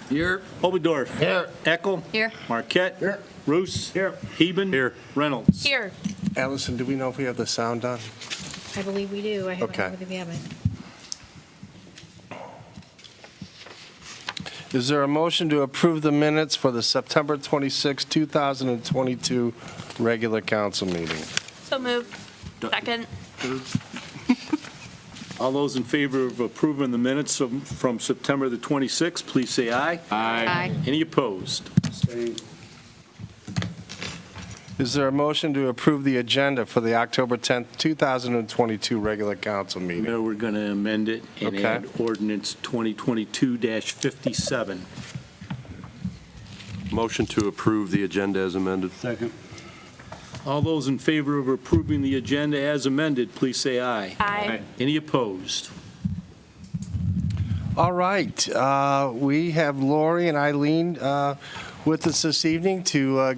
Here. Oberdorf. Here. Eckel. Here. Marquette. Here. Roos. Here. Heben. Here. Reynolds. Here. Allison, do we know if we have the sound on? I believe we do. I haven't Okay. heard if we haven't. Is there a motion to approve the minutes for the September 26, 2022 regular council meeting? So moved. Second. All those in favor of approving the minutes from September the 26th, please say aye. Aye. Any opposed? Is there a motion to approve the agenda for the October 10th, 2022 regular council meeting? Mayor, we're going to amend it and Okay. add ordinance 2022-57. Motion to approve the agenda as amended. Second. All those in favor of approving the agenda as amended, please say aye. Aye. Any opposed? All right, we have Lori and Eileen with us this evening to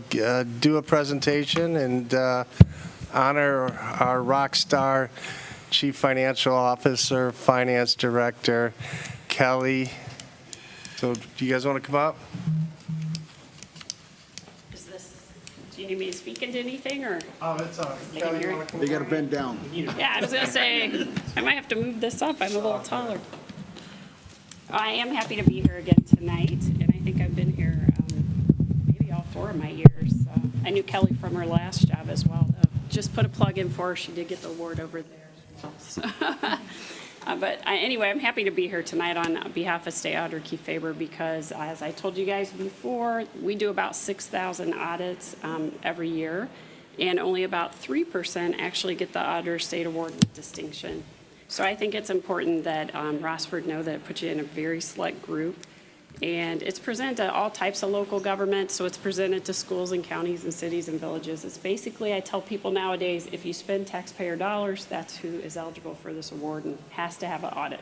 do a presentation and honor our rock star Chief Financial Officer, Finance Director, Kelly. So do you guys want to come up? Is this, do you need me to speak into anything, or? Oh, that's all They can hear it. They got to bend down. Yeah, I was gonna say, I might have to move this up, I'm a little taller. I am happy to be here again tonight, and I think I've been here maybe all 4 of my years. I knew Kelly from her last job as well, though. Just put a plug in for her, she did get the award over there as well. So, anyway, I'm happy to be here tonight on behalf of State Auditor Keith Faber because, as I told you guys before, we do about 6,000 audits every year, and only about 3% actually get the Auditor State Award with distinction. So I think it's important that Rossford know that it puts you in a very select group. And it's presented to all types of local government, so it's presented to schools and counties and cities and villages. It's basically, I tell people nowadays, if you spend taxpayer dollars, that's who is eligible for this award and has to have an audit.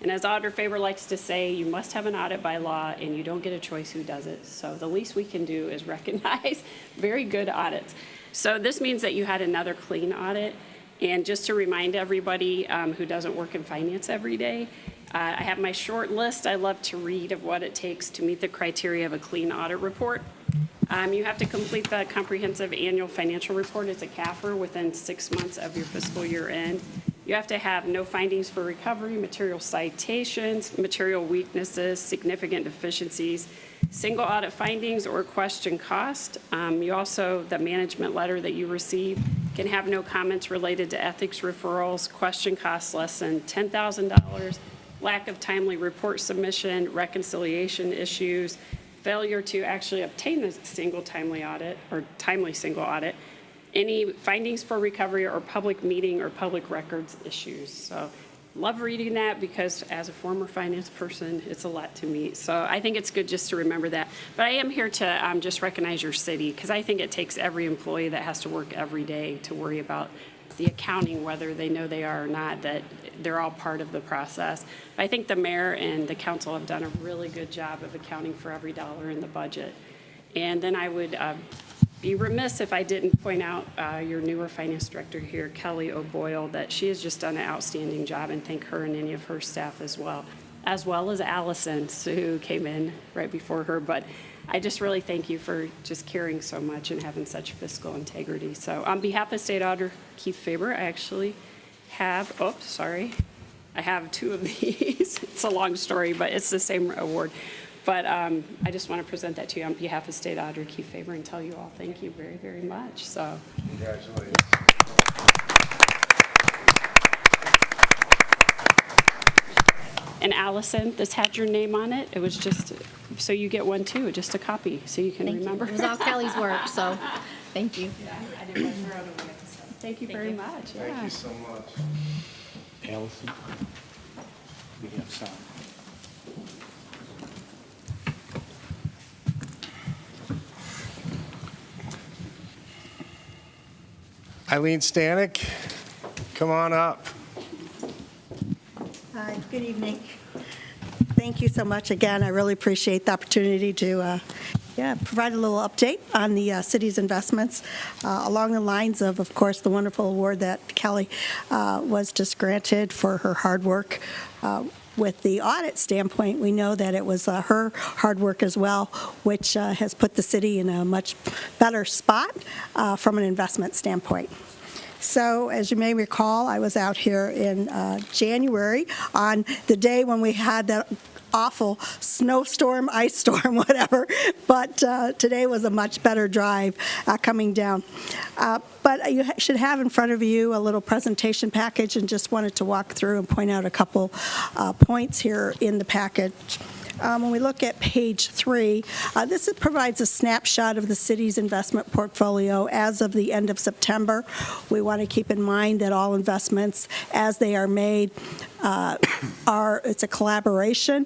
And as Auditor Faber likes to say, you must have an audit by law and you don't get a choice who does it. So the least we can do is recognize very good audits. So this means that you had another clean audit. And just to remind everybody who doesn't work in finance every day, I have my short list I love to read of what it takes to meet the criteria of a clean audit report. You have to complete the comprehensive annual financial report. It's a CAFR within 6 months of your fiscal year end. You have to have no findings for recovery, material citations, material weaknesses, significant deficiencies, single audit findings or question cost. You also, the management letter that you receive can have no comments related to ethics referrals, question costs less than $10,000, lack of timely report submission, reconciliation issues, failure to actually obtain a single timely audit or timely single audit, any findings for recovery or public meeting or public records issues. So love reading that because as a former finance person, it's a lot to me. So I think it's good just to remember that. But I am here to just recognize your city because I think it takes every employee that has to work every day to worry about the accounting, whether they know they are or not, that they're all part of the process. I think the mayor and the council have done a really good job of accounting for every dollar in the budget. And then I would be remiss if I didn't point out your newer finance director here, Kelly O'Boyle, that she has just done an outstanding job, and thank her and any of her staff as well as Allison, who came in right before her. But I just really thank you for just caring so much and having such fiscal integrity. So on behalf of State Auditor Keith Faber, I actually have, I have 2 of these. It's a long story, but it's the same award. But I just want to present that to you on behalf of State Auditor Keith Faber and tell you all thank you very, very much. So, Congratulations. and Allison, this had your name on it. It was just, so you get one too, just a copy, so you can Thank you. remember. It was all Kelly's work, so thank you. Thank you very much. Thank you so much. Allison. We have sound. Eileen Stanek, come on up. Hi, good evening. Thank you so much again. I really appreciate the opportunity to provide a little update on the city's investments along the lines of course, the wonderful award that Kelly was just granted for her hard work. with the audit standpoint, we know that it was her hard work as well, which has put the city in a much better spot from an investment standpoint. So, as you may recall, I was out here in January on the day when we had that awful snowstorm, ice storm, whatever, but today was a much better drive coming down. But you should have in front of you a little presentation package, and just wanted to walk through and point out a couple points here in the package. When we look at page 3, this provides a snapshot of the city's investment portfolio as of the end of September. We want to keep in mind that all investments, as they are made, it's a collaboration.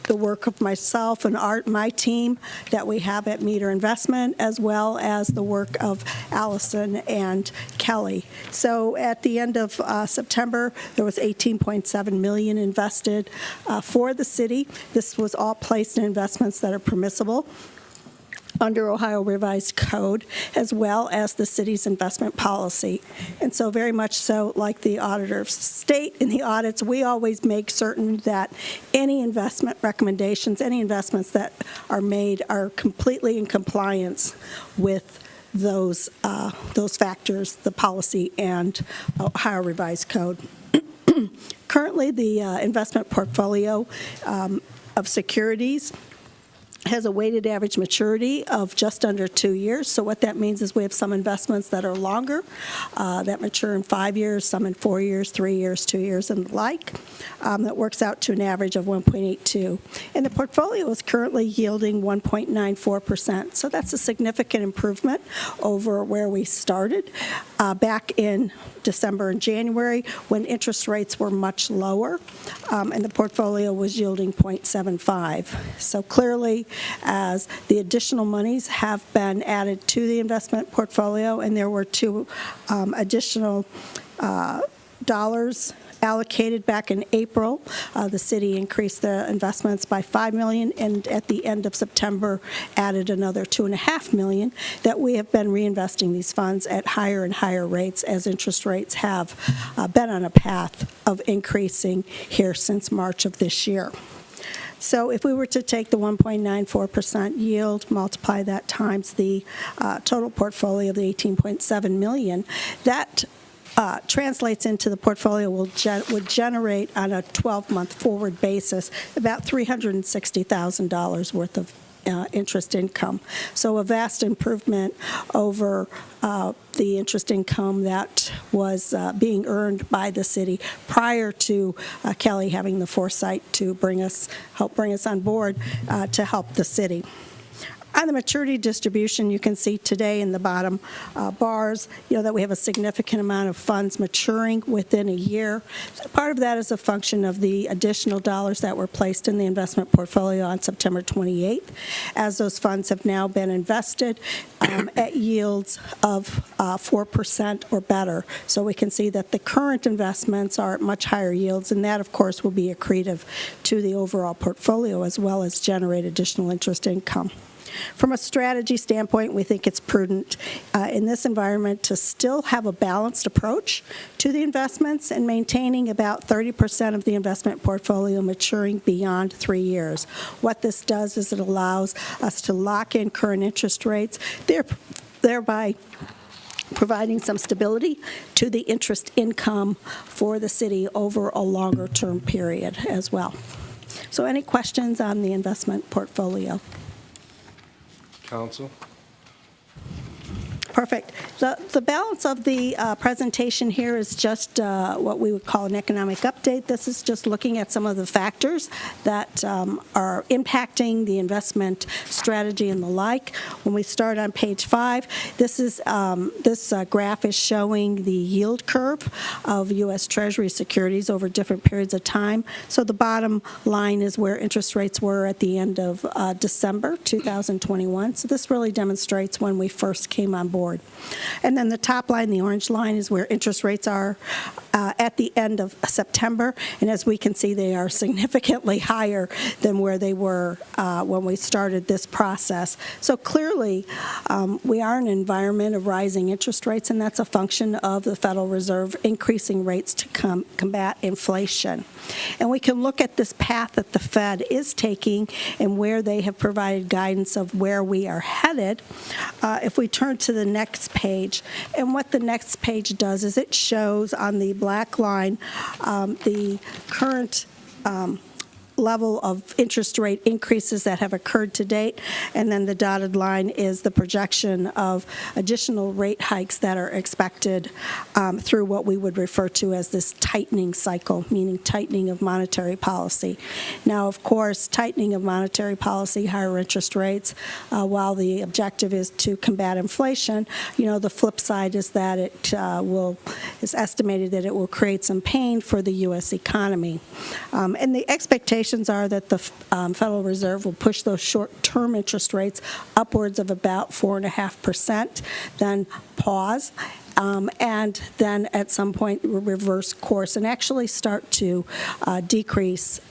The work of myself and my team that we have at Meter Investment, as well as the work of Allison and Kelly. So at the end of September, there was $18.7 million invested for the city. This was all placed in investments that are permissible under Ohio Revised Code, as well as the city's investment policy. And so very much so, like the auditors state in the audits, we always make certain that any investment recommendations, any investments that are made are completely in compliance with those factors, the policy and Ohio Revised Code. Currently, the investment portfolio of securities has a weighted average maturity of just under 2 years. So what that means is we have some investments that are longer, that mature in 5 years, some in 4 years, 3 years, 2 years, and the like. That works out to an average of 1.82. And the portfolio is currently yielding 1.94%. So that's a significant improvement over where we started back in December and January, when interest rates were much lower, and the portfolio was yielding 0.75. So clearly, as the additional monies have been added to the investment portfolio, and there were 2 additional dollars allocated back in April. The city increased the investments by $5 million, and at the end of September added another $2.5 million that we have been reinvesting these funds at higher and higher rates as interest rates have been on a path of increasing here since March of this year. So if we were to take the 1.94% yield, multiply that times the total portfolio of the $18.7 million, that translates into the portfolio would generate on a 12-month forward basis about $360,000 worth of interest income. So a vast improvement over the interest income that was being earned by the city prior to Kelly having the foresight to help bring us on board to help the city. On the maturity distribution, you can see today in the bottom bars, that we have a significant amount of funds maturing within a year. Part of that is a function of the additional dollars that were placed in the investment portfolio on September 28th, as those funds have now been invested at yields of 4% or better. So we can see that the current investments are at much higher yields, and that, of course, will be accretive to the overall portfolio as well as generate additional interest income. From a strategy standpoint, we think it's prudent in this environment to still have a balanced approach to the investments and maintaining about 30% of the investment portfolio maturing beyond 3 years. What this does is it allows us to lock in current interest rates, thereby providing some stability to the interest income for the city over a longer term period as well. So any questions on the investment portfolio? Council? Perfect. The balance of the presentation here is just what we would call an economic update. This is just looking at some of the factors that are impacting the investment strategy and the like. When we start on page 5, this graph is showing the yield curve of U.S. Treasury securities over different periods of time. So the bottom line is where interest rates were at the end of December 2021. So this really demonstrates when we first came on board. And then the top line, the orange line, is where interest rates are at at the end of September, and as we can see, they are significantly higher than where they were when we started this process. So clearly, we are in an environment of rising interest rates, and that's a function of the Federal Reserve increasing rates to combat inflation. And we can look at this path that the Fed is taking and where they have provided guidance of where we are headed. If we turn to the next page, and what the next page does is it shows on the black line the current level of interest rate increases that have occurred to date, and then the dotted line is the projection of additional rate hikes that are expected through what we would refer to as this tightening cycle, meaning tightening of monetary policy. Now, of course, tightening of monetary policy, higher interest rates, while the objective is to combat inflation, the flip side is that it's estimated that it will create some pain for the U.S. economy. And the expectations are that the Federal Reserve will push those short-term interest rates upwards of about 4.5%, then pause, and then at some point reverse course and actually start to decrease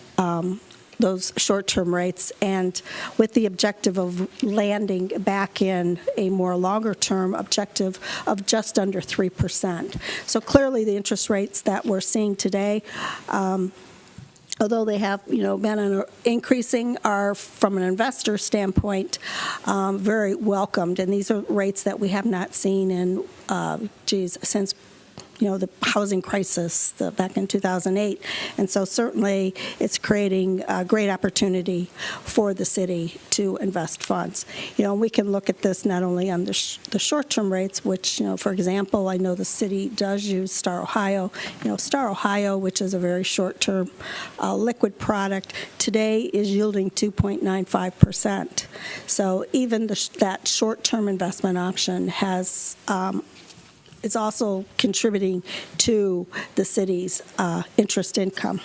those short-term rates, and with the objective of landing back in a more longer-term objective of just under 3%. So clearly the interest rates that we're seeing today, although they have, been increasing, are, from an investor standpoint, very welcomed. And these are rates that we have not seen in, since the housing crisis back in 2008. And so certainly it's creating a great opportunity for the city to invest funds. We can look at this not only on the short-term rates, which, for example, I know the city does use Star Ohio. Star Ohio, which is a very short-term liquid product, today is yielding 2.95%. So even that short-term investment option has it's also contributing to the city's interest income.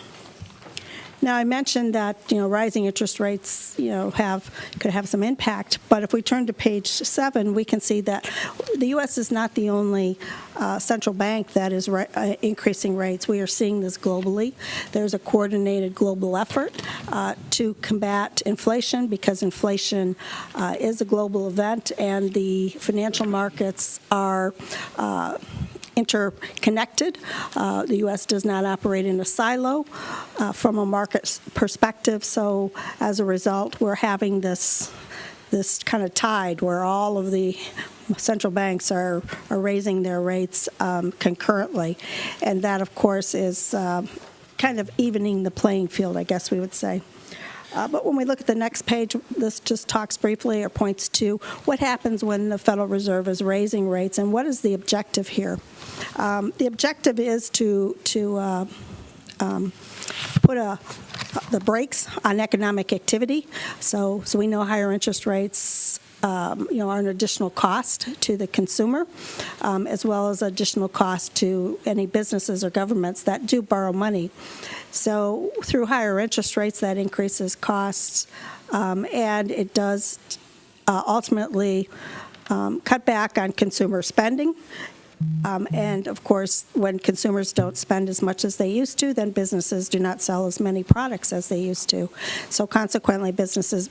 Now, I mentioned that rising interest rates could have some impact, but if we turn to page 7, we can see that the U.S. is not the only central bank that is increasing rates. We are seeing this globally. There's a coordinated global effort to combat inflation, because inflation is a global event, and the financial markets are interconnected. The U.S. does not operate in a silo from a market perspective, so as a result, we're having this kind of tide where all of the central banks are raising their rates concurrently, and that, of course, is kind of evening the playing field, I guess we would say. But when we look at the next page, this just talks briefly or points to what happens when the Federal Reserve is raising rates, and what is the objective here. The objective is to put the brakes on economic activity. So we know higher interest rates are an additional cost to the consumer, as well as additional cost to any businesses or governments that do borrow money. So through higher interest rates, that increases costs, and it does ultimately cut back on consumer spending. And, of course, when consumers don't spend as much as they used to, then businesses do not sell as many products as they used to. So consequently, businesses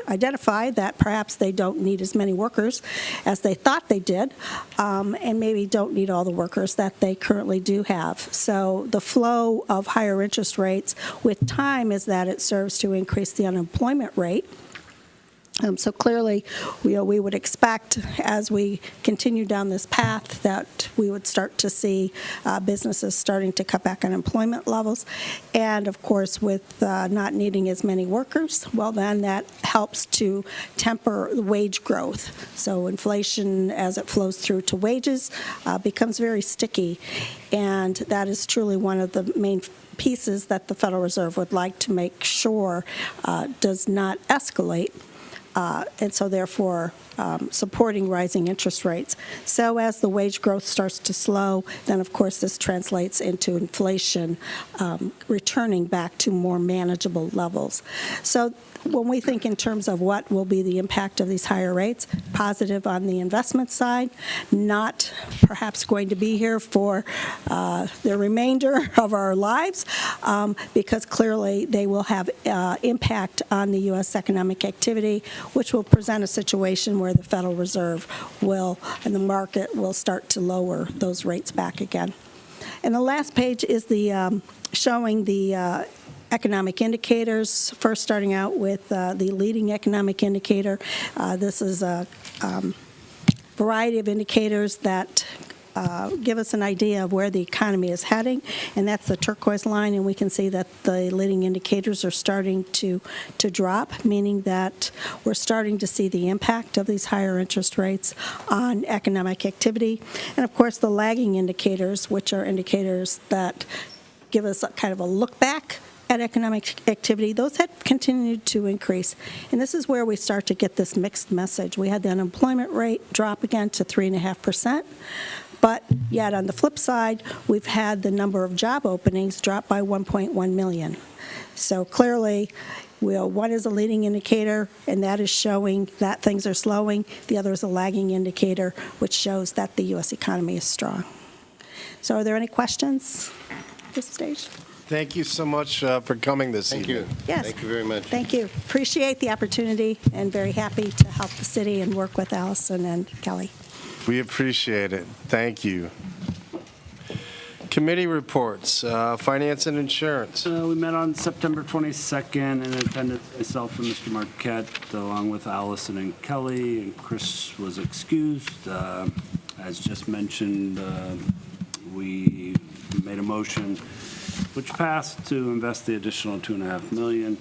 identify that perhaps they don't need as many workers as they thought they did, and maybe don't need all the workers that they currently do have. So the flow of higher interest rates with time is that it serves to increase the unemployment rate. So clearly, we would expect, as we continue down this path, that we would start to see businesses starting to cut back on employment levels. And, of course, with not needing as many workers, well, then that helps to temper the wage growth. So inflation, as it flows through to wages, becomes very sticky. And that is truly one of the main pieces that the Federal Reserve would like to make sure does not escalate. And so therefore supporting rising interest rates. So as the wage growth starts to slow, then of course this translates into inflation returning back to more manageable levels. So when we think in terms of what will be the impact of these higher rates, positive on the investment side, not perhaps going to be here for the remainder of our lives, because clearly they will have impact on the U.S. economic activity, which will present a situation where the Federal Reserve will, and the market will start to lower those rates back again. And the last page is the showing the economic indicators, first starting out with the leading economic indicator. This is a variety of indicators that give us an idea of where the economy is heading, and that's the turquoise line, and we can see that the leading indicators are starting to drop, meaning that we're starting to see the impact of these higher interest rates on economic activity. And of course, the lagging indicators, which are indicators that give us a kind of a look back at economic activity, those had continued to increase. And this is where we start to get this mixed message. We had the unemployment rate drop again to 3.5%, but yet on the flip side, we've had the number of job openings drop by 1.1 million. So clearly, one is a leading indicator, and that is showing that things are slowing. The other is a lagging indicator, which shows that the U.S. economy is strong. So are there any questions at this stage? Thank you so much for coming this evening. Yes. Thank you very much. Thank you. Appreciate the opportunity and very happy to help the city and work with Allison and Kelly. We appreciate it. Thank you. Committee reports, finance and insurance. We met on September 22nd and attended myself and Mr. Marquette along with Allison and Kelly, and Chris was excused. As just mentioned, we made a motion which passed to invest the additional $2.5 million.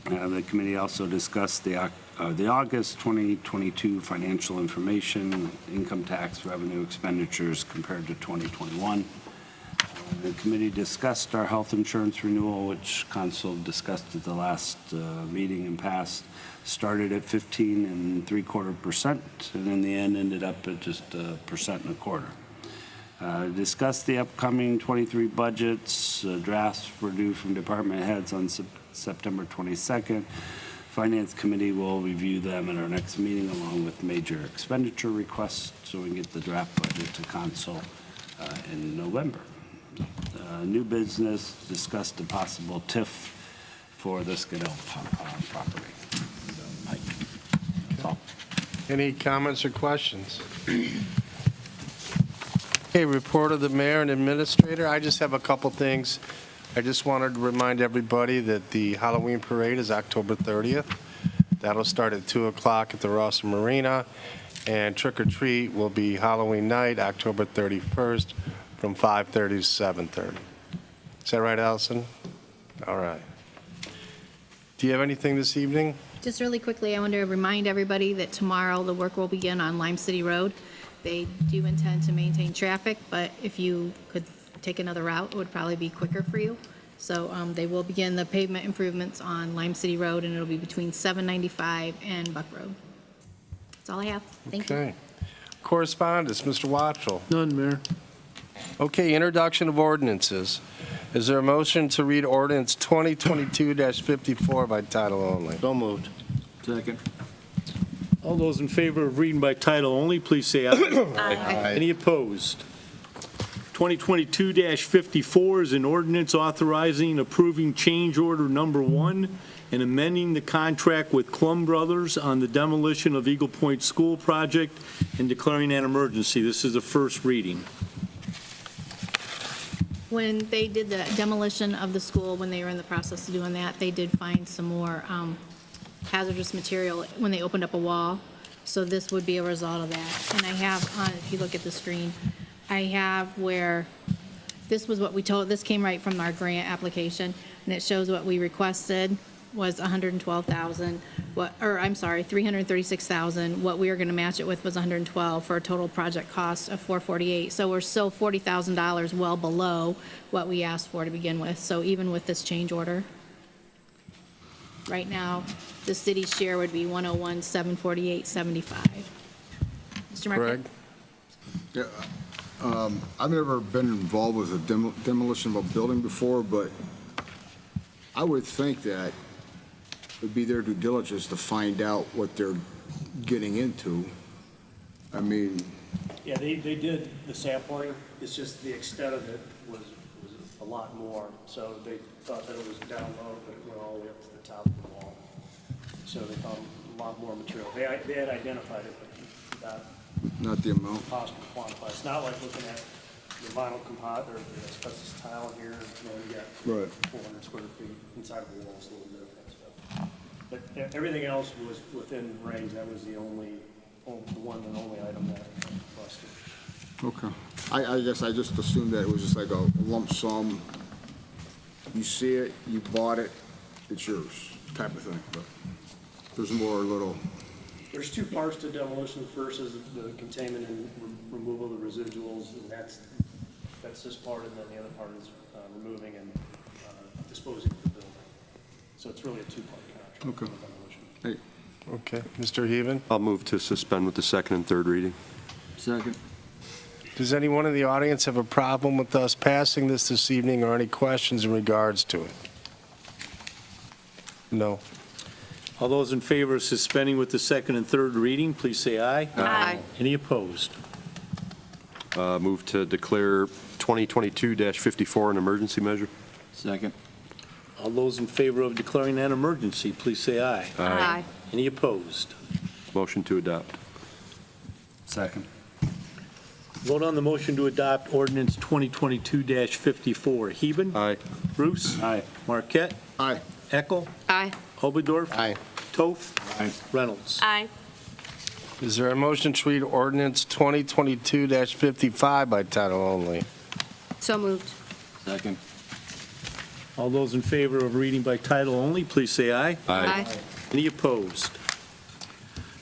The committee also discussed the August 2022 financial information, income tax revenue expenditures compared to 2021. The committee discussed our health insurance renewal, which council discussed at the last meeting and passed. Started at 15.75%, and in the end ended up at just 1.25%. Discussed the upcoming 23 budgets. Drafts were due from department heads on September 22nd. Finance committee will review them at our next meeting along with major expenditure requests so we can get the draft budget to council in November. New business, discussed a possible TIF for the Skidell property. Mike. That's all. Any comments or questions? Okay, report of the mayor and administrator. I just have a couple things. I just wanted to remind everybody that the Halloween parade is October 30th. That'll start at 2 o'clock at the Rossford Marina, and trick or treat will be Halloween night, October 31st, from 5:30 to 7:30. Is that right, Allison? All right. Do you have anything this evening? Just really quickly, I want to remind everybody that tomorrow the work will begin on Lime City Road. They do intend to maintain traffic, but if you could take another route, it would probably be quicker for you. So they will begin the pavement improvements on Lime City Road, and it'll be between 795 and Buck Road. That's all I have. Thank you. Okay. Correspondence, Mr. Watchell. None, Mayor. Okay, introduction of ordinances. Is there a motion to read ordinance 2022-54 by title only? So moved. Second. All those in favor of reading by title only, please say aye. Aye. Any opposed? 2022-54 is an ordinance authorizing and approving change order number 1 and amending the contract with Klum Brothers on the demolition of Eagle Point School project and declaring an emergency. This is the first reading. When they did the demolition of the school, when they were in the process of doing that, they did find some more hazardous material when they opened up a wall. So this would be a result of that. And I have, if you look at the screen, I have where this was what we told, this came right from our grant application, and it shows what we requested was 112,000, I'm sorry, 336,000. What we were going to match it with was 112 for a total project cost of 448. So we're still $40,000 well below what we asked for to begin with. So even with this change order, right now, the city's share would be 101,748.75. Mr. Marquette? Greg? Yeah, I've never been involved with a demolition of a building before, but I would think that would be their due diligence to find out what they're getting into. I mean, Yeah, they did the sampling, it's just the extent of it was a lot more. So they thought that it was down low, but it went all the way up to the top of the wall. So they found a lot more material. They had identified it, but not the amount. not possible to quantify. It's not like looking at the vinyl composite or the asbestos tile here, you got Right. 400 square feet inside of the walls, a little bit of that stuff. But everything else was within range. That was the one and only item that busted. Okay. I guess I just assumed that it was just like a lump sum. You see it, you bought it, it's yours, type of thing. But there's more little, There's two parts to demolition. First is the containment and removal of the residuals, and that's this part, and then the other part is removing and disposing of the building. So it's really a two-part contract. Okay. for demolition. hey, Okay, Mr. Heaven? I'll move to suspend with the second and third reading. Second. Does anyone in the audience have a problem with us passing this evening or any questions in regards to it? No. All those in favor of suspending with the second and third reading, please say aye. Aye. Any opposed? Move to declare 2022-54 an emergency measure. Second. All those in favor of declaring an emergency, please say aye. Aye. Any opposed? Motion to adopt. Second. Vote on the motion to adopt ordinance 2022-54. Heben? Aye. Bruce? Aye. Marquette? aye. Eckel? Aye. Oberdorf? Aye. Toth? Aye. Reynolds? Aye. Is there a motion to read ordinance 2022-55 by title only? So moved. Second. All those in favor of reading by title only, please say aye. Any opposed?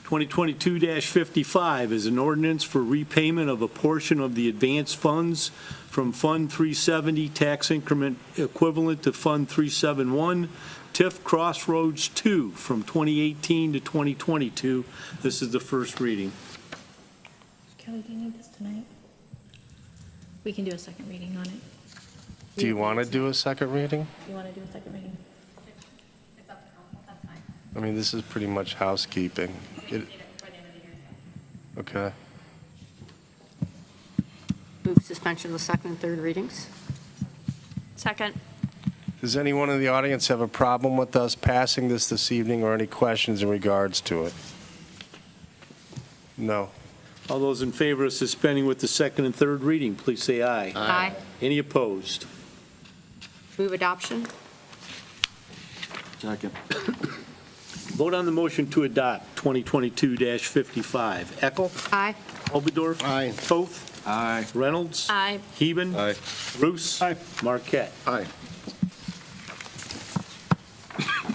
2022-55 is an ordinance for repayment of a portion of the advance funds from Fund 370 tax increment equivalent to Fund 371 TIF Crossroads 2 from 2018 to 2022. This is the first reading. Kelly, do you need this tonight? We can do a second reading on it. Do you want to do a second reading? You want to do a second reading? It's up to council, that's fine. I mean, this is pretty much housekeeping. Okay. Move suspension of the second and third readings. Second. Does anyone in the audience have a problem with us passing this evening or any questions in regards to it? No. All those in favor of suspending with the second and third reading, please say aye. Aye. Any opposed? Move adoption. Second. Vote on the motion to adopt 2022-55. Eckel? Aye. Oberdorf? Aye. Toth? Aye. Reynolds? Aye. Heben? Aye. Bruce? Aye. Marquette? Aye.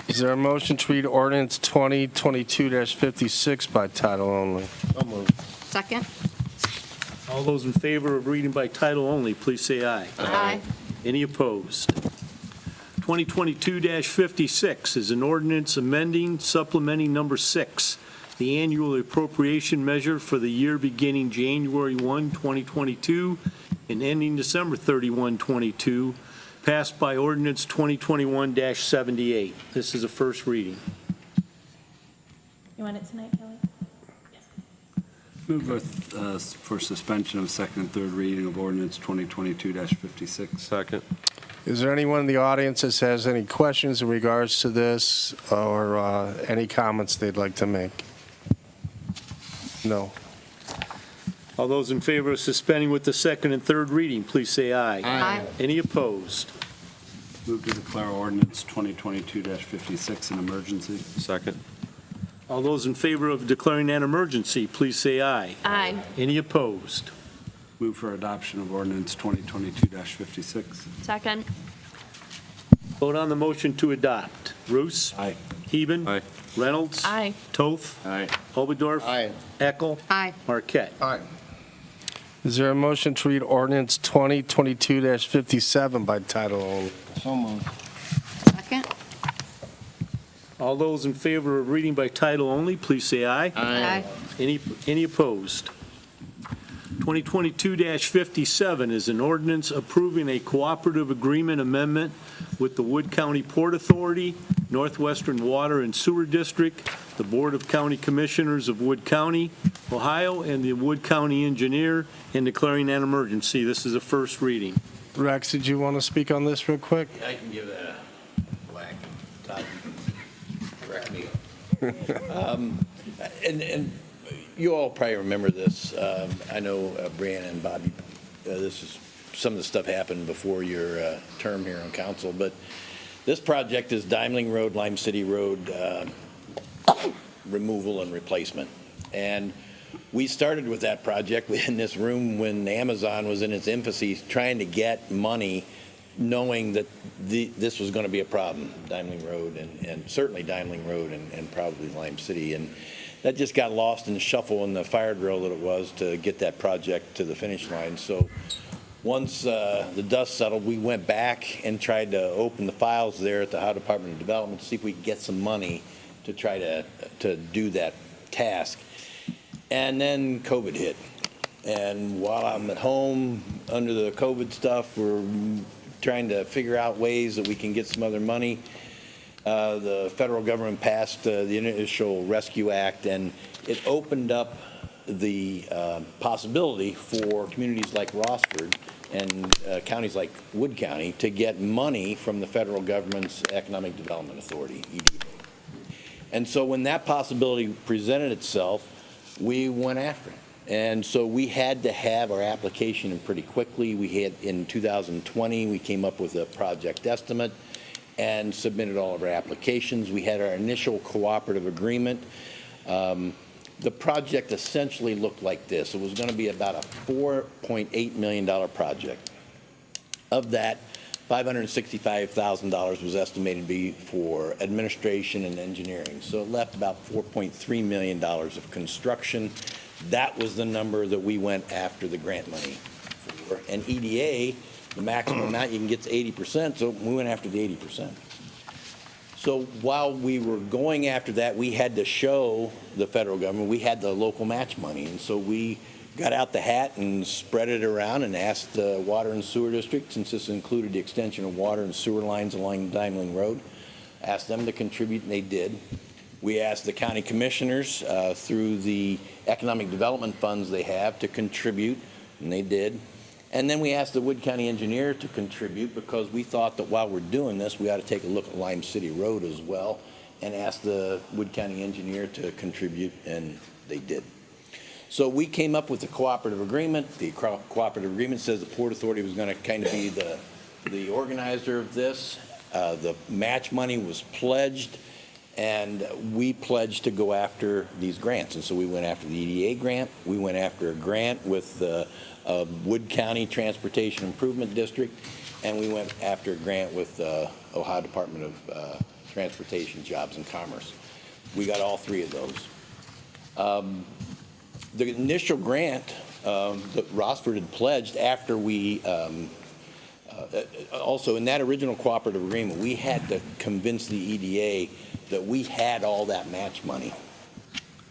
Is there a motion to read ordinance 2022-56 by title only? Second. All those in favor of reading by title only, please say aye. Aye. Any opposed? 2022-56 is an ordinance amending, supplementing number 6, the annual appropriation measure for the year beginning January 1, 2022, and ending December 31, 22, passed by ordinance 2021-78. This is a first reading. You want it tonight, Kelly? Move for suspension of second and third reading of ordinance 2022-56. Second. Is there anyone in the audience that has any questions in regards to this or any comments they'd like to make? No. All those in favor of suspending with the second and third reading, please say aye. Aye. Any opposed? Move to declare ordinance 2022-56 an emergency. Second. All those in favor of declaring an emergency, please say aye. Aye. Any opposed? Move for adoption of ordinance 2022-56. Second. Vote on the motion to adopt. Roos? Aye. Heben? Aye. Reynolds? Aye. Toth? Aye. Oberdorf? Aye. Eckel? Aye. Marquette? Aye. Is there a motion to read ordinance 2022-57 by title only? So moved. Second. All those in favor of reading by title only, please say aye. Aye. Any opposed? 2022-57 is an ordinance approving a cooperative agreement amendment with the Wood County Port Authority Northwestern Water and Sewer District, the Board of County Commissioners of Wood County, Ohio, and the Wood County Engineer, and declaring an emergency. This is a first reading. Rex, did you want to speak on this real quick? I can give that a whack. Todd, you can correct me. And you all probably remember this. I know Brianna and Bobby, this is, some of the stuff happened before your term here on council, but this project is Dimeling Road, Lime City Road removal and replacement. And we started with that project in this room when Amazon was in its infancy, trying to get money, knowing that this was going to be a problem, Dimeling Road, and certainly Dimeling Road and probably Lime City. And that just got lost in the shuffle in the fire drill that it was to get that project to the finish line. So once the dust settled, we went back and tried to open the files there at the Ohio Department of Development to see if we could get some money to try to do that task. And then COVID hit. And while I'm at home under the COVID stuff, we're trying to figure out ways that we can get some other money. The federal government passed the Initial Rescue Act, and it opened up the possibility for communities like Rossford and counties like Wood County to get money from the federal government's Economic Development Authority, EDA. And so when that possibility presented itself, we went after it. And so we had to have our application in pretty quickly. We had, in 2020, we came up with a project estimate and submitted all of our applications. We had our initial cooperative agreement. The project essentially looked like this. It was going to be about a $4.8 million project. Of that, $565,000 was estimated to be for administration and engineering. So it left about $4.3 million of construction. That was the number that we went after the grant money for. And EDA, the maximum amount you can get to 80%, so we went after the 80%. So while we were going after that, we had to show the federal government we had the local match money. And so we got out the hat and spread it around and asked the Water and Sewer District, since this included the extension of water and sewer lines along Dimeling Road, asked them to contribute, and they did. We asked the county commissioners through the economic development funds they have to contribute, and they did. And then we asked the Wood County engineer to contribute, because we thought that while we're doing this, we ought to take a look at Lime City Road as well, and ask the Wood County engineer to contribute, and they did. So we came up with a cooperative agreement. The cooperative agreement says the Port Authority was going to kind of be the organizer of this. The match money was pledged, and we pledged to go after these grants. And so we went after the EDA grant. We went after a grant with the Wood County Transportation Improvement District, and we went after a grant with the Ohio Department of Transportation, Jobs, and Commerce. We got all three of those. The initial grant that Rossford had pledged after we, also in that original cooperative agreement, we had to convince the EDA that we had all that match money.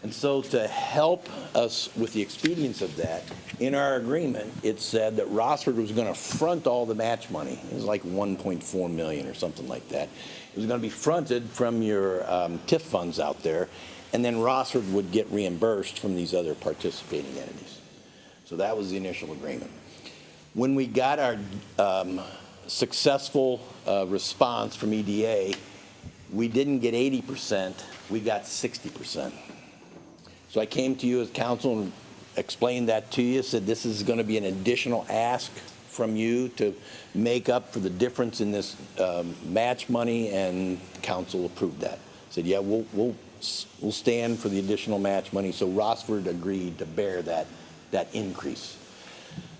And so to help us with the expedience of that, in our agreement, it said that Rossford was going to front all the match money. It was like $1.4 million or something like that. It was going to be fronted from your TIF funds out there, and then Rossford would get reimbursed from these other participating entities. So that was the initial agreement. When we got our successful response from EDA, we didn't get 80%, we got 60%. So I came to you as council and explained that to you, said this is going to be an additional ask from you to make up for the difference in this match money, and council approved that. Said, yeah, we'll stand for the additional match money. So Rossford agreed to bear that increase,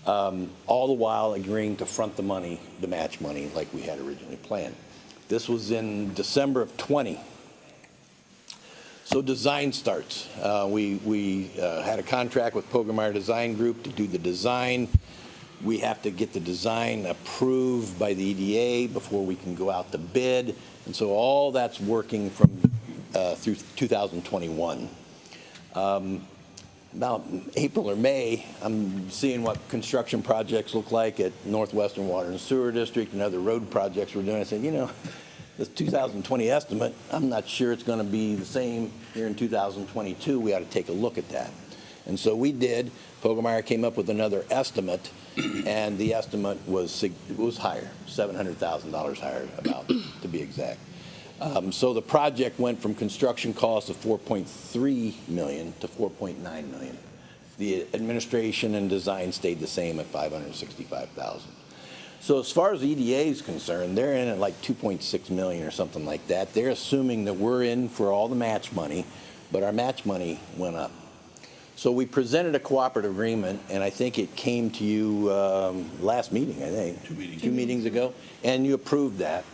all the while agreeing to front the money, the match money, like we had originally planned. This was in December of 20. So design starts. We had a contract with Pogomar Design Group to do the design. We have to get the design approved by the EDA before we can go out to bid. And so all that's working from through 2021. About April or May, I'm seeing what construction projects look like at Northwestern Water and Sewer District and other road projects we're doing. I said, you know, the 2020 estimate, I'm not sure it's going to be the same here in 2022. We ought to take a look at that. And so we did. Pogemeyer came up with another estimate, and the estimate was higher, $700,000 higher, about to be exact. So the project went from construction costs of $4.3 million to $4.9 million. The administration and design stayed the same at $565,000. So as far as EDA is concerned, they're in at like $2.6 million or something like that. They're assuming that we're in for all the match money, but our match money went up. So we presented a cooperative agreement, and I think it came to you last meeting, I think. Two meetings ago, and you approved that.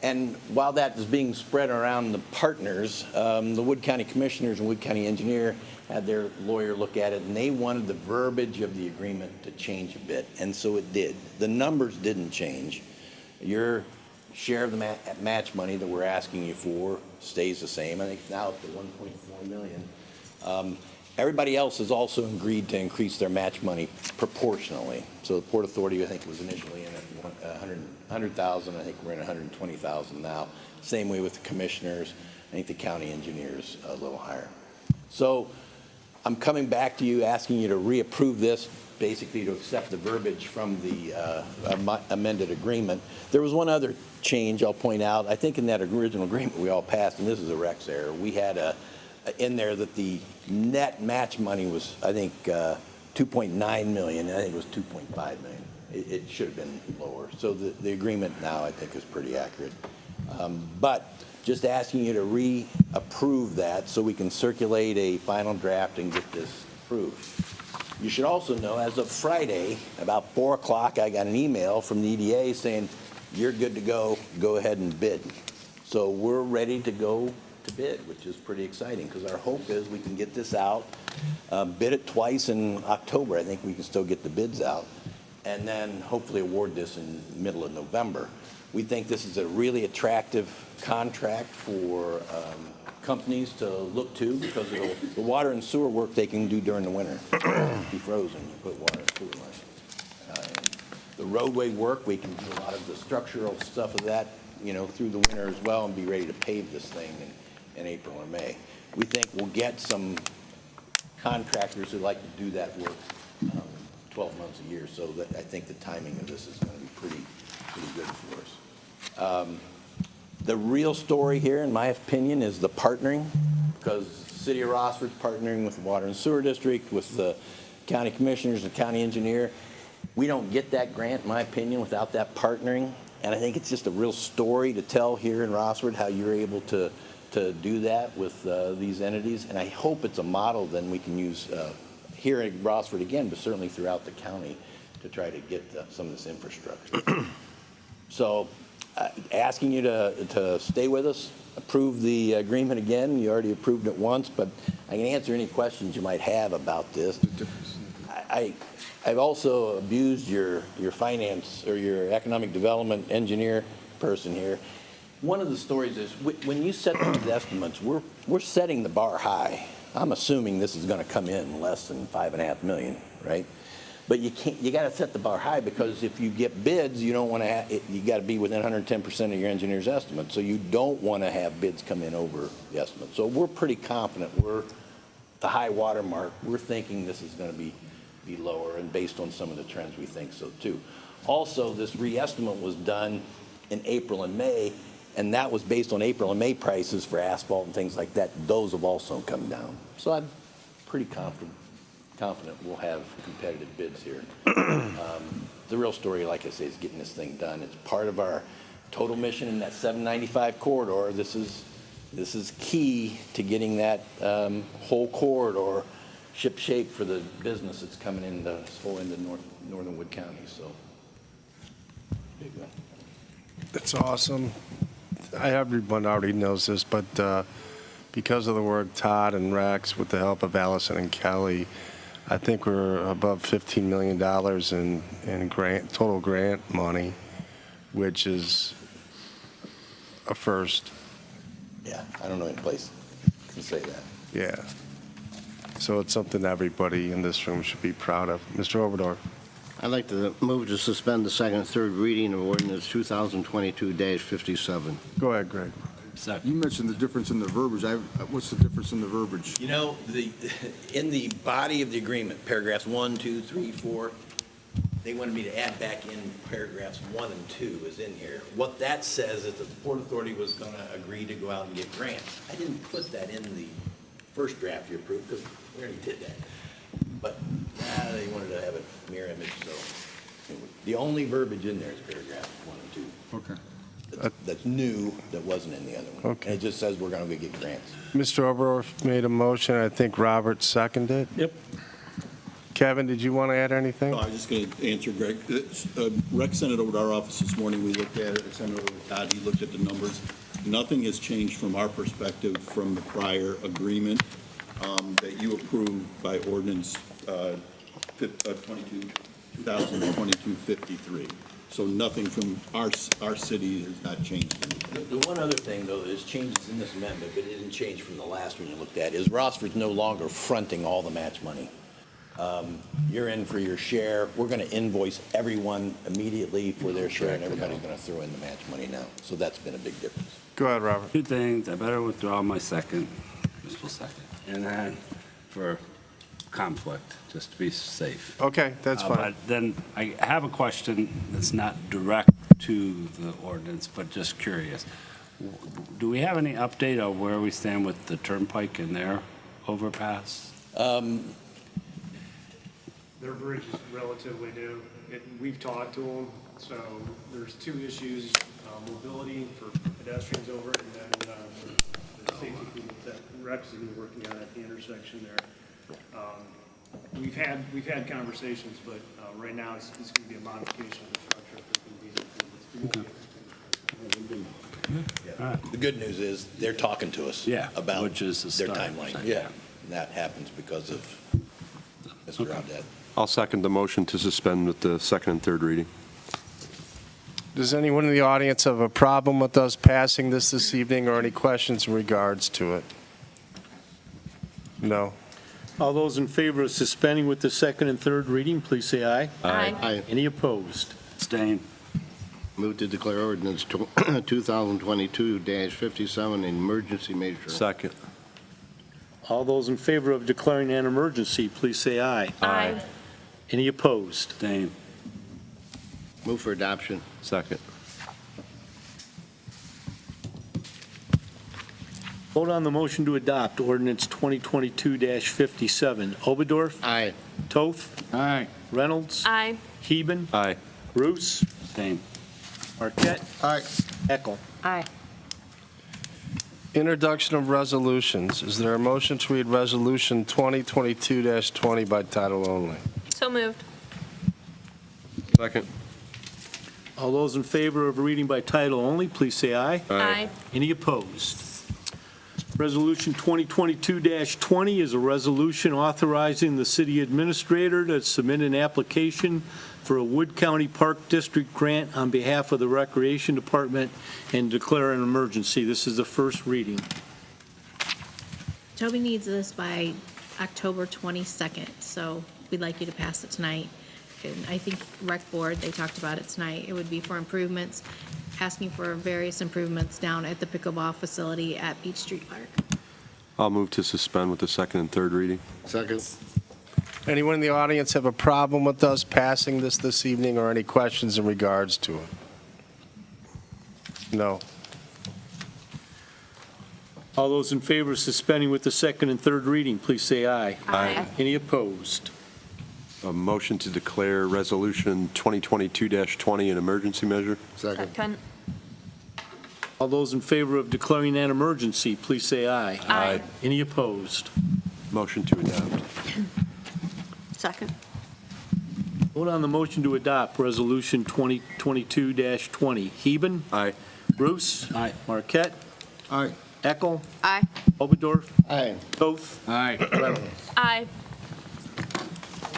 And while that is being spread around the partners, the Wood County Commissioners and Wood County Engineer had their lawyer look at it, and they wanted the verbiage of the agreement to change a bit, and so it did. The numbers didn't change. Your share of the match money that we're asking you for stays the same. I think now up to $1.4 million. Everybody else has also agreed to increase their match money proportionally. So the Port Authority, I think, was initially in at $100,000. I think we're in $120,000 now. Same way with the commissioners. I think the county engineers a little higher. So I'm coming back to you, asking you to reapprove this, basically to accept the verbiage from the amended agreement. There was one other change I'll point out. I think in that original agreement we all passed, and this is a Rex error, we had in there that the net match money was, I think, $2.9 million. I think it was $2.5 million. It should have been lower. So the agreement now, I think, is pretty accurate. But just asking you to reapprove that so we can circulate a final draft and get this approved. You should also know, as of Friday, about 4 o'clock, I got an email from the EDA saying, you're good to go ahead and bid. So we're ready to go to bid, which is pretty exciting, because our hope is we can get this out, bid it twice in October. I think we can still get the bids out, and then hopefully award this in the middle of November. We think this is a really attractive contract for companies to look to, because the water and sewer work they can do during the winter. Be frozen, you put water and sewer line. The roadway work, we can do a lot of the structural stuff of that, through the winter as well, and be ready to pave this thing in April or May. We think we'll get some contractors who like to do that work 12 months a year, so that I think the timing of this is going to be pretty good for us. The real story here, in my opinion, is the partnering, because the City of Rossford's partnering with the Water and Sewer District, with the county commissioners and county engineer. We don't get that grant, in my opinion, without that partnering, and I think it's just a real story to tell here in Rossford how you're able to do that with these entities, and I hope it's a model then we can use here in Rossford again, but certainly throughout the county, to try to get some of this infrastructure. So asking you to stay with us, approve the agreement again. You already approved it once, but I can answer any questions you might have about this. I've also abused your finance or your economic development engineer person here. One of the stories is when you set these estimates, we're setting the bar high. I'm assuming this is going to come in less than $5.5 million, right? But you got to set the bar high, because if you get bids, you don't want to you got to be within 110% of your engineer's estimate. So you don't want to have bids come in over the estimate. So we're pretty confident we're the high water mark. We're thinking this is going to be lower, and based on some of the trends, we think so too. Also, this re-estimate was done in April and May, and that was based on April and May prices for asphalt and things like that. Those have also come down. So I'm pretty confident we'll have competitive bids here. The real story, like I say, is getting this thing done. It's part of our total mission in that 795 corridor. This is key to getting that whole corridor ship shape for the business that's coming in the whole end of northern Wood County. So, big one. That's awesome. Everyone already knows this, but because of the work Todd and Rex, with the help of Allison and Kelly, I think we're above $15 million in total grant money, which is a first. Yeah, I don't know any place can say that. Yeah. So it's something everybody in this room should be proud of. Mr. Oberdorf. I'd like to move to suspend the second and third reading of ordinance 2022-57. Go ahead, Greg. You mentioned the difference in the verbiage. What's the difference in the verbiage? You know, in the body of the agreement, paragraphs 1, 2, 3, 4, they wanted me to add back in paragraphs 1 and 2 is in here. What that says is that the Port Authority was going to agree to go out and get grants. I didn't put that in the first draft you approved because we already did that. But they wanted to have a mirror image, so the only verbiage in there is paragraph 1 and 2. Okay. That's new, that wasn't in the other one. Okay. And it just says we're going to go get grants. Mr. Oberdorf made a motion. I think Robert seconded. Yep. Kevin, did you want to add anything? No, I was just going to answer Greg. Rex sent it over to our office this morning. We looked at it. I sent it over to Todd. He looked at the numbers. Nothing has changed from our perspective from the prior agreement that you approved by ordinance 2022-53. So nothing from our city has not changed. The one other thing, though, that is changes in this amendment, but it didn't change from the last one you looked at, is Rossford's no longer fronting all the match money. You're in for your share. We're going to invoice everyone immediately for their share, and everybody's going to throw in the match money now. So that's been a big difference. Go ahead, Robert. Two things, I better withdraw my second, and then for conflict, just to be safe. Okay, that's fine. But then I have a question that's not direct to the ordinance, but just curious. Do we have any update on where we stand with the Turnpike and their overpass? Their bridge is relatively new. We've talked to them, so there's two issues, mobility for pedestrians over it, and then the safety improvements that Rex has been working on at the intersection there. We've had conversations, but right now it's going to be a modification of the structure for these improvements. The good news is they're talking to us about which is the their start. timeline. Yeah, and that happens because of Mr. Audette. I'll second the motion to suspend with the second and third reading. Does anyone in the audience have a problem with us passing this evening or any questions in regards to it? No. All those in favor of suspending with the second and third reading, please say aye. Aye. Any opposed? Abstain. Move to declare ordinance 2022-57 an emergency measure. Second. All those in favor of declaring an emergency, please say aye. Aye. Any opposed? Abstain. Move for adoption. Second. Vote on the motion to adopt ordinance 2022-57. Oberdorf? Aye. Toth? Aye. Reynolds? Aye. Heben? Aye. Bruce? Abstain. Marquette? Aye. Eckel? Aye. Introduction of resolutions. Is there a motion to read Resolution 2022-20 by title only? So moved. Second. All those in favor of reading by title only, please say aye. Aye. Any opposed? Resolution 2022-20 is a resolution authorizing the city administrator to submit an application for a Wood County Park District grant on behalf of the Recreation Department and declare an emergency. This is the first reading. Toby needs this by October 22nd, so we'd like you to pass it tonight. And I think Rec Board, they talked about it tonight. It would be for improvements, asking for various improvements down at the pickleball facility at Beach Street Park. I'll move to suspend with the second and third reading. Second. Anyone in the audience have a problem with us passing this evening or any questions in regards to it? No. All those in favor of suspending with the second and third reading, please say aye. Aye. Any opposed? A motion to declare Resolution 2022-20 an emergency measure. Second. All those in favor of declaring an emergency, please say aye. Aye. Any opposed? Motion to adopt. Second. Vote on the motion to adopt Resolution 2022-20. Heben? Aye. Bruce? Aye. Marquette? Aye. Eckel? Aye. Oberdorf? Aye. Toth? Aye. Reynolds? Aye.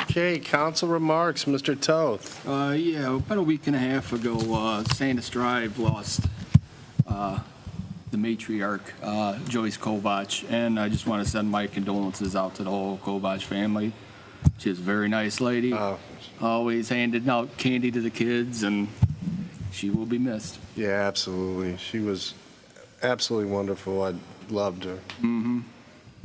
Okay, council remarks, Mr. Toth. Yeah, about a week and a half ago, Sandus Drive lost the matriarch, Joyce Kovach, and I just want to send my condolences out to the whole Kovach family. She's a very nice lady, always handing out candy to the kids, and she will be missed. Yeah, absolutely. She was absolutely wonderful. I loved her. Mm-hmm.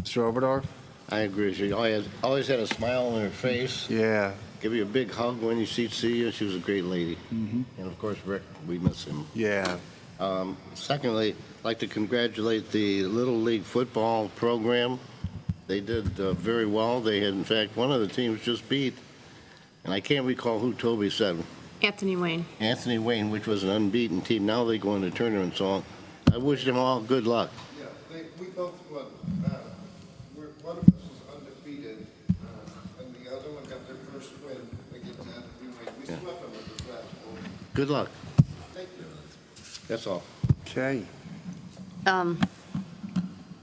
Mr. Oberdorf? I agree. She always had a smile on her face. Yeah. Give you a big hug when she'd see you. She was a great lady. Mm-hmm. And of course, Rick, we miss him. Yeah. Secondly, I'd like to congratulate the Little League football program. They did very well. They had, in fact, one of the teams just beat, and I can't recall who Toby said, Anthony Wayne. Anthony Wayne, which was an unbeaten team. Now they go into tournament, so I wish them all good luck. Yeah, we both won. One of us is undefeated, and the other one got their first win against Anthony Wayne. We swept them at the last one. Good luck. Thank you. That's all. Okay.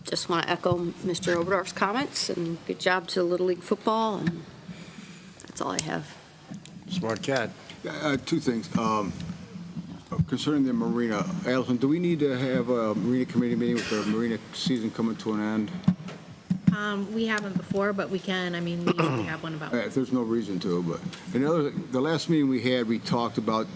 Just want to echo Mr. Oberdorf's comments, and good job to Little League football, and that's all I have. Smart cat. Two things. Concerning the marina, Allison, do we need to have a marina committee meeting with the marina season coming to an end? We haven't before, but we can. I mean, we usually have one about. If there's no reason to, but the last meeting we had, we talked about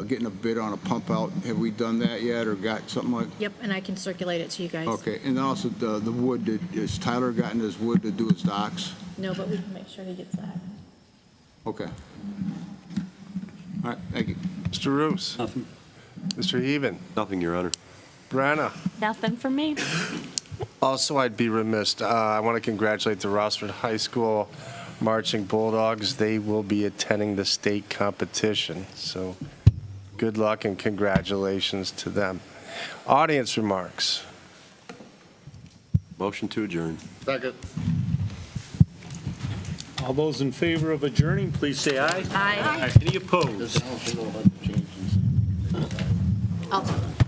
getting a bid on a pump out. Have we done that yet, or got something like? Yep, and I can circulate it to you guys. Okay, and then also the wood. Has Tyler gotten his wood to do his docks? No, but we can make sure he gets that. Okay. All right, thank you. Mr. Roos? Nothing. Mr. Heaven? Nothing, Your Honor. Brenna? Nothing for me. Also, I'd be remiss. I want to congratulate the Rossford High School Marching Bulldogs. They will be attending the state competition. So good luck and congratulations to them. Audience remarks. Motion to adjourn. Second. All those in favor of adjourning, please say aye. Aye. Any opposed? Does Allison know how to change these? I'll